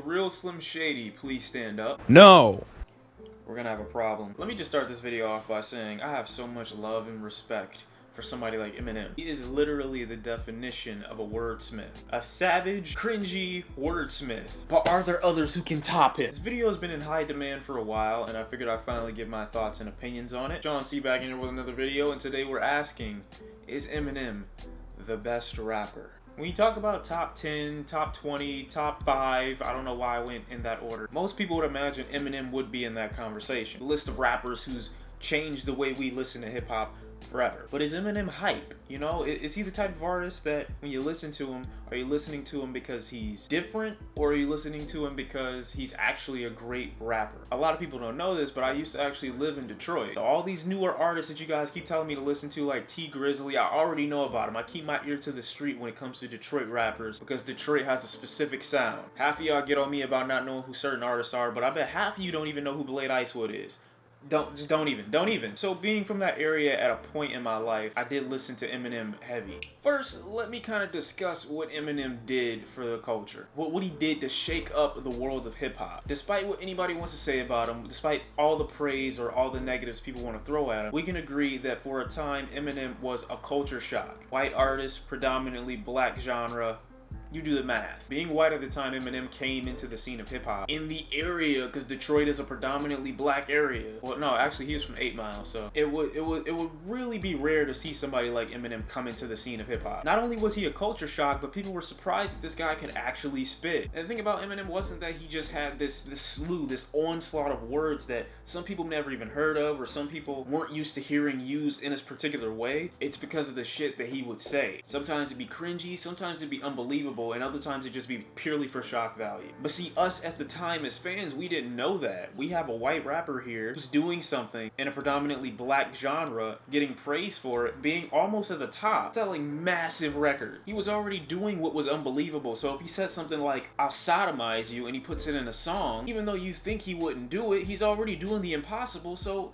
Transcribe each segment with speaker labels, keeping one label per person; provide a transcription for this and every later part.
Speaker 1: real Slim Shady please stand up?
Speaker 2: No!
Speaker 1: We're gonna have a problem. Let me just start this video off by saying I have so much love and respect for somebody like Eminem. He is literally the definition of a wordsmith. A savage, cringy wordsmith. But are there others who can top it? This video has been in high demand for a while, and I figured I'd finally give my thoughts and opinions on it. Shawn back in here with another video, and today we're asking, is Eminem the best rapper? When you talk about top 10, top 20, top 5, I don't know why I went in that order. Most people would imagine Eminem would be in that conversation. The list of rappers who's changed the way we listen to hip hop forever. But is Eminem hype? You know, is he the type of artist that when you listen to him, are you listening to him because he's different, or are you listening to him because he's actually a great rapper? A lot of people don't know this, but I used to actually live in Detroit. So all these newer artists that you guys keep telling me to listen to, like T Grizzly, I already know about them. I keep my ear to the street when it comes to Detroit rappers because Detroit has a specific sound. Half of y'all get on me about not knowing who certain artists are, but I bet half of you don't even know who Blade Icewood is. Don't even. So being from that area at a point in my life, I did listen to Eminem heavy. First, let me kind of discuss what Eminem did for the culture. What he did to shake up the world of hip hop. Despite what anybody wants to say about him, despite all the praise or all the negatives people want to throw at him, we can agree that for a time, Eminem was a culture shock. White artist, predominantly black genre. You do the math. Being white at the time Eminem came into the scene of hip-hop in the area, because Detroit is a predominantly black area. Well, no, actually he was from 8 Mile, so it would really be rare to see somebody like Eminem come into the scene of hip-hop. Not only was he a culture shock, but people were surprised that this guy could actually spit. And the thing about Eminem wasn't that he just had this slew, this onslaught of words that some people never even heard of, or some people weren't used to hearing used in this particular way. It's because of the shit that he would say. Sometimes it'd be cringy, sometimes it'd be unbelievable, and other times it'd just be purely for shock value. But see, us at the time as fans, we didn't know that. We have a white rapper here who's doing something in a predominantly black genre, getting praise for it, being almost at the top, selling massive records. He was already doing what was unbelievable, so if he said something like, "I'll sodomize you," and he puts it in a song, even though you think he wouldn't do it, he's already doing the impossible, so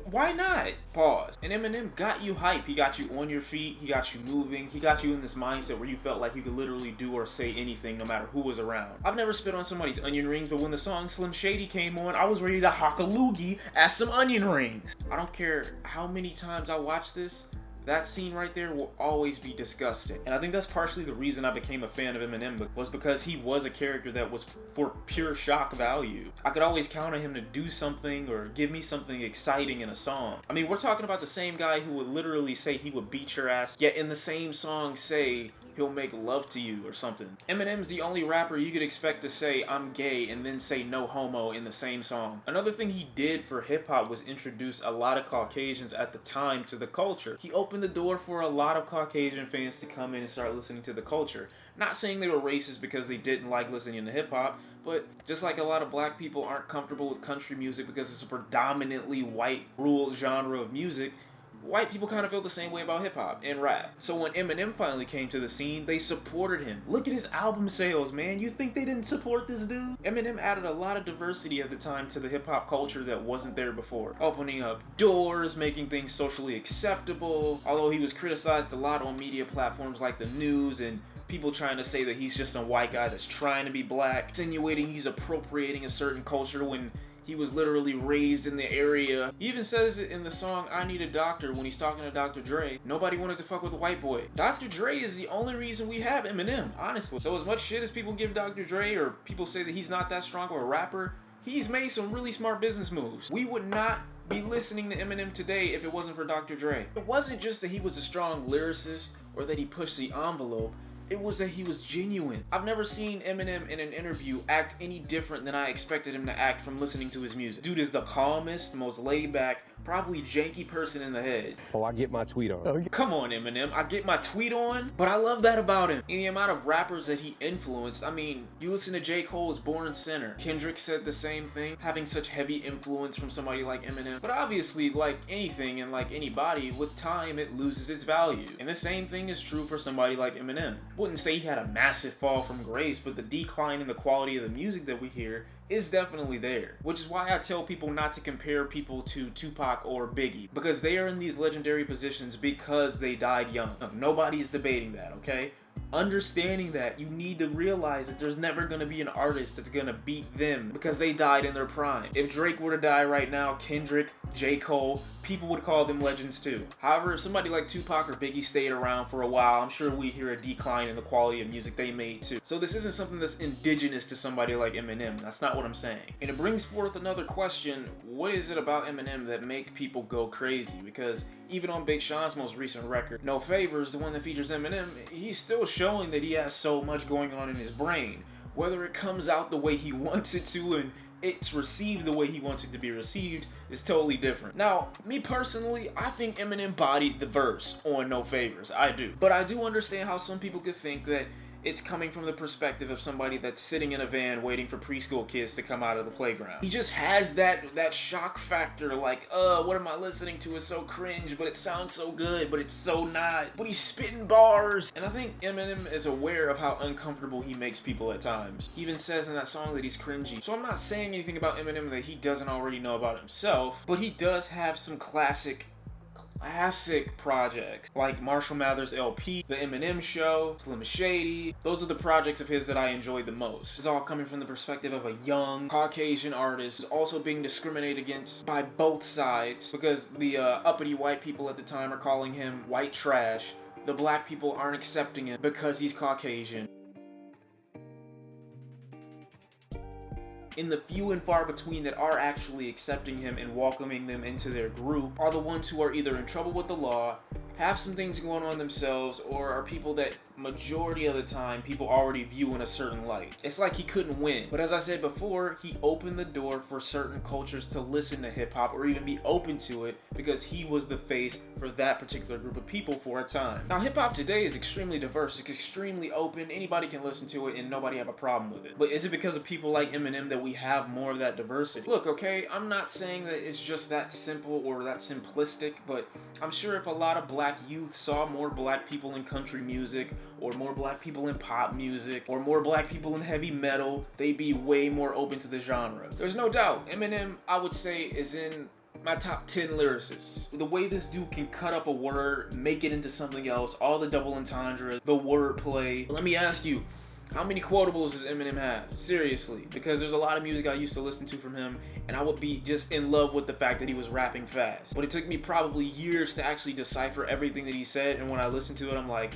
Speaker 1: why not? Pause. And Eminem got you hype. He got you on your feet. He got you moving. He got you in this mindset where you felt like you could literally do or say anything no matter who was around. I've never spit on somebody's onion rings, but when the song Slim Shady came on, I was ready to hock a loogie at some onion rings. I don't care how many times I watch this, that scene right there will always be disgusting. And I think that's partially the reason I became a fan of Eminem, was because he was a character that was for pure shock value. I could always count on him to do something or give me something exciting in a song. I mean, we're talking about the same guy who would literally say he would beat your ass, yet in the same song say he'll make love to you or something. Eminem's the only rapper you could expect to say "I'm gay" and then say "no homo" in the same song. Another thing he did for hip-hop was introduce a lot of Caucasians at the time to the culture. He opened the door for a lot of Caucasian fans to come in and start listening to the culture. Not saying they were racist because they didn't like listening to hip-hop, but just like a lot of black people aren't comfortable with country music because it's a predominantly white, rural genre of music, white people kind of feel the same way about hip-hop and rap. So when Eminem finally came to the scene, they supported him. Look at his album sales, man. You think they didn't support this dude? Eminem added a lot of diversity at the time to the hip-hop culture that wasn't there before. Opening up doors, making things socially acceptable. Although he was criticized a lot on media platforms like the news and people trying to say that he's just a white guy that's trying to be black, insinuating he's appropriating a certain culture when he was literally raised in the area. He even says it in the song "I Need a Doctor" when he's talking to Dr. Dre. Nobody wanted to fuck with a white boy. Dr. Dre is the only reason we have Eminem, honestly. So as much shit as people give Dr. Dre, or people say that he's not that strong of a rapper, he's made some really smart business moves. We would not be listening to Eminem today if it wasn't for Dr. Dre. It wasn't just that he was a strong lyricist or that he pushed the envelope. It was that he was genuine. I've never seen Eminem in an interview act any different than I expected him to act from listening to his music. Dude is the calmest, most laid back, probably janky person in the head.
Speaker 2: Oh, I get my tweet on.
Speaker 1: Oh, come on, Eminem. I get my tweet on, but I love that about him. And the amount of rappers that he influenced, I mean, you listen to J. Cole's Born Sinner. Kendrick said the same thing, having such heavy influence from somebody like Eminem. But obviously, like anything and like anybody, with time it loses its value. And the same thing is true for somebody like Eminem. Wouldn't say he had a massive fall from grace, but the decline in the quality of the music that we hear is definitely there. Which is why I tell people not to compare people to Tupac or Biggie, because they are in these legendary positions because they died young. Nobody's debating that, okay? Understanding that, you need to realize that there's never going to be an artist that's going to beat them because they died in their prime. If Drake were to die right now, Kendrick, J. Cole, people would call them legends too. However, if somebody like Tupac or Biggie stayed around for a while, I'm sure we'd hear a decline in the quality of music they made too. So this isn't something that's indigenous to somebody like Eminem. That's not what I'm saying. And it brings forth another question: what is it about Eminem that make people go crazy? Because even on Big Sean's most recent record, No Favors, the one that features Eminem, he's still showing that he has so much going on in his brain. Whether it comes out the way he wants it to and it's received the way he wants it to be received is totally different. Now, me personally, I think Eminem bodied the verse on No Favors. I do. But I do understand how some people could think that it's coming from the perspective of somebody that's sitting in a van waiting for preschool kids to come out of the playground. He just has that shock factor, like, what am I listening to? It's so cringe, but it sounds so good, but it's so not. But he's spitting bars. And I think Eminem is aware of how uncomfortable he makes people at times. He even says in that song that he's cringy. So I'm not saying anything about Eminem that he doesn't already know about himself, but he does have some classic projects like Marshall Mathers LP, The Eminem Show, Slim Shady. Those are the projects of his that I enjoyed the most. It's all coming from the perspective of a young Caucasian artist also being discriminated against by both sides because the uppity white people at the time are calling him white trash. The black people aren't accepting him because he's Caucasian. In the few and far between that are actually accepting him and welcoming them into their group are the ones who are either in trouble with the law, have some things going on themselves, or are people that majority of the time people already view in a certain light. It's like he couldn't win. But as I said before, he opened the door for certain cultures to listen to hip hop or even be open to it because he was the face for that particular group of people for a time. Now hip hop today is extremely diverse, it's extremely open, anybody can listen to it and nobody have a problem with it. But is it because of people like Eminem that we have more of that diversity? Look, okay, I'm not saying that it's just that simple or that simplistic, but I'm sure if a lot of black youth saw more black people in country music or more black people in pop music or more black people in heavy metal, they'd be way more open to the genre. There's no doubt Eminem, I would say, is in my top 10 lyricists. The way this dude can cut up a word, make it into something else, all the double entendres, the wordplay. Let me ask you, how many quotables does Eminem have? Seriously, because there's a lot of music I used to listen to from him and I would be just in love with the fact that he was rapping fast. But it took me probably years to actually decipher everything that he said, and when I listened to it, I'm like,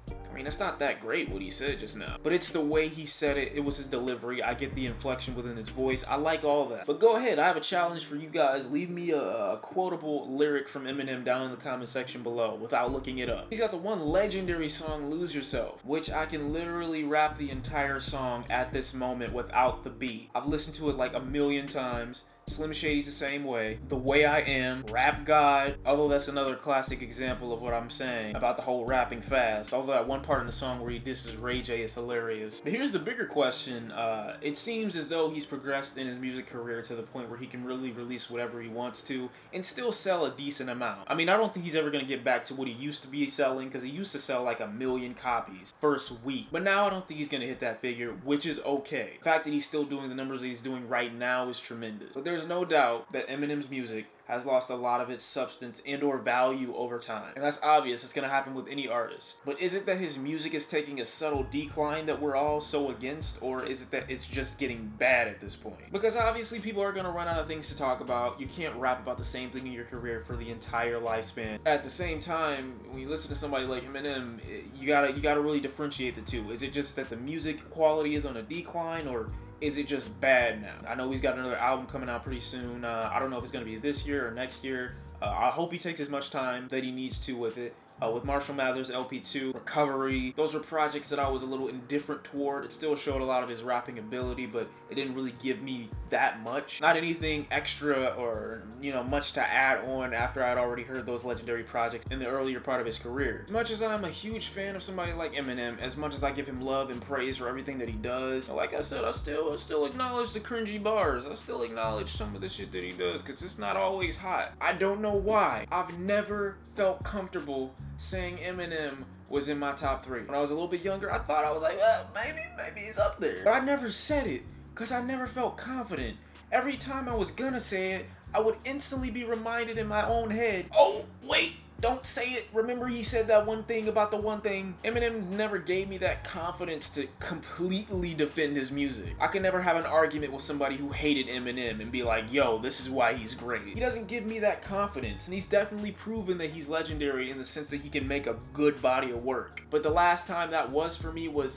Speaker 1: I mean, it's not that great what he said just now. But it's the way he said it. It was his delivery. I get the inflection within his voice. I like all that. But go ahead. I have a challenge for you guys. Leave me a quotable lyric from Eminem down in the comment section below without looking it up. He's got the one legendary song, Lose Yourself, which I can literally rap the entire song at this moment without the beat. I've listened to it like a million times. Slim Shady's the same way. The Way I Am, Rap God, although that's another classic example of what I'm saying about the whole rapping fast. Although that one part in the song where he disses Ray J is hilarious. But here's the bigger question. It seems as though he's progressed in his music career to the point where he can really release whatever he wants to and still sell a decent amount. I mean, I don't think he's ever going to get back to what he used to be selling, because he used to sell like 1 million copies first week. But now I don't think he's going to hit that figure, which is okay. The fact that he's still doing the numbers that he's doing right now is tremendous. But there's no doubt that Eminem's music has lost a lot of its substance and or value over time. And that's obvious. It's going to happen with any artist. But is it that his music is taking a subtle decline that we're all so against? Or is it that it's just getting bad at this point? Because obviously people are going to run out of things to talk about. You can't rap about the same thing in your career for the entire lifespan. At the same time, when you listen to somebody like Eminem, you gotta really differentiate the two. Is it just that the music quality is on a decline, or is it just bad now? I know he's got another album coming out pretty soon. I don't know if it's going to be this year or next year. I hope he takes as much time that he needs to with it. With Marshall Mathers LP2, Recovery, those were projects that I was a little indifferent toward. It still showed a lot of his rapping ability, but it didn't really give me that much. Not anything extra or, much to add on after I'd already heard those legendary projects in the earlier part of his career. As much as I'm a huge fan of somebody like Eminem, as much as I give him love and praise for everything that he does, like I said, I still acknowledge the cringy bars. I still acknowledge some of the shit that he does, because it's not always hot. I don't know why. I've never felt comfortable saying Eminem was in my top 3. When I was a little bit younger, I thought, I was like, well, maybe he's up there. But I never said it, because I never felt confident. Every time I was gonna say it, I would instantly be reminded in my own head, oh, wait, don't say it. Remember he said that one thing about the one thing? Eminem never gave me that confidence to completely defend his music. I could never have an argument with somebody who hated Eminem and be like, yo, this is why he's great. He doesn't give me that confidence, and he's definitely proven that he's legendary in the sense that he can make a good body of work. But the last time that was for me was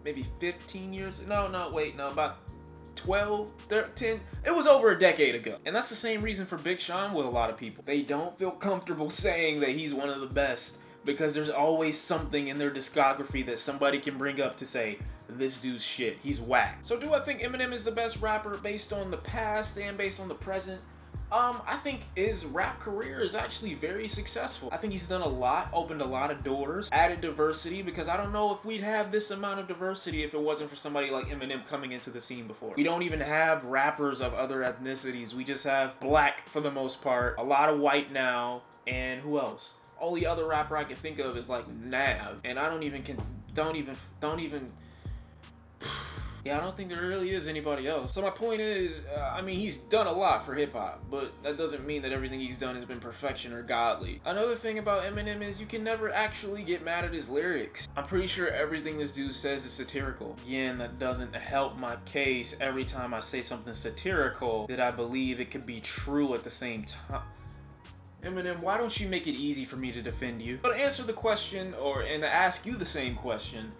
Speaker 1: maybe 15 years, about 12, 13, it was over a decade ago. And that's the same reason for Big Sean with a lot of people. They don't feel comfortable saying that he's one of the best because there's always something in their discography that somebody can bring up to say, this dude's shit, he's whack. So do I think Eminem is the best rapper based on the past and based on the present? I think his rap career is actually very successful. I think he's done a lot, opened a lot of doors, added diversity, because I don't know if we'd have this amount of diversity if it wasn't for somebody like Eminem coming into the scene before. We don't even have rappers of other ethnicities. We just have black for the most part, a lot of white now, and who else? Only other rapper I can think of is like Nav, and I don't even yeah, I don't think there really is anybody else. So my point is, I mean, he's done a lot for hip-hop, but that doesn't mean that everything he's done has been perfection or godly. Another thing about Eminem is you can never actually get mad at his lyrics. I'm pretty sure everything this dude says is satirical. Again, that doesn't help my case every time I say something satirical that I believe it could be true at the same time. Eminem, why don't you make it easy for me to defend you? But to answer the question, and to ask you the same question,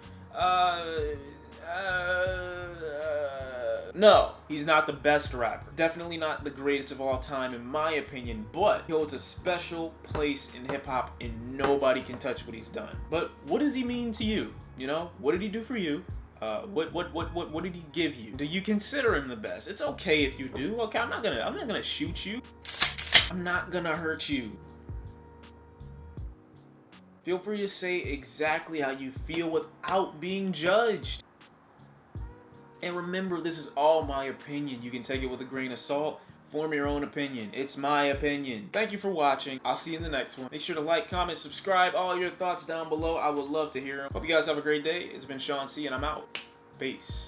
Speaker 1: no, he's not the best rapper. Definitely not the greatest of all time in my opinion, but he holds a special place in hip-hop and nobody can touch what he's done. But what does he mean to you? You know, what did he do for you? What did he give you? Do you consider him the best? It's okay if you do. Okay, I'm not gonna shoot you. I'm not gonna hurt you. Feel free to say exactly how you feel without being judged. And remember, this is all my opinion. You can take it with a grain of salt. Form your own opinion. It's my opinion. Thank you for watching. I'll see you in the next one. Make sure to like, comment, subscribe. All your thoughts down below. I would love to hear them. Hope you guys have a great day. It's been Shawn C, and I'm out. Peace.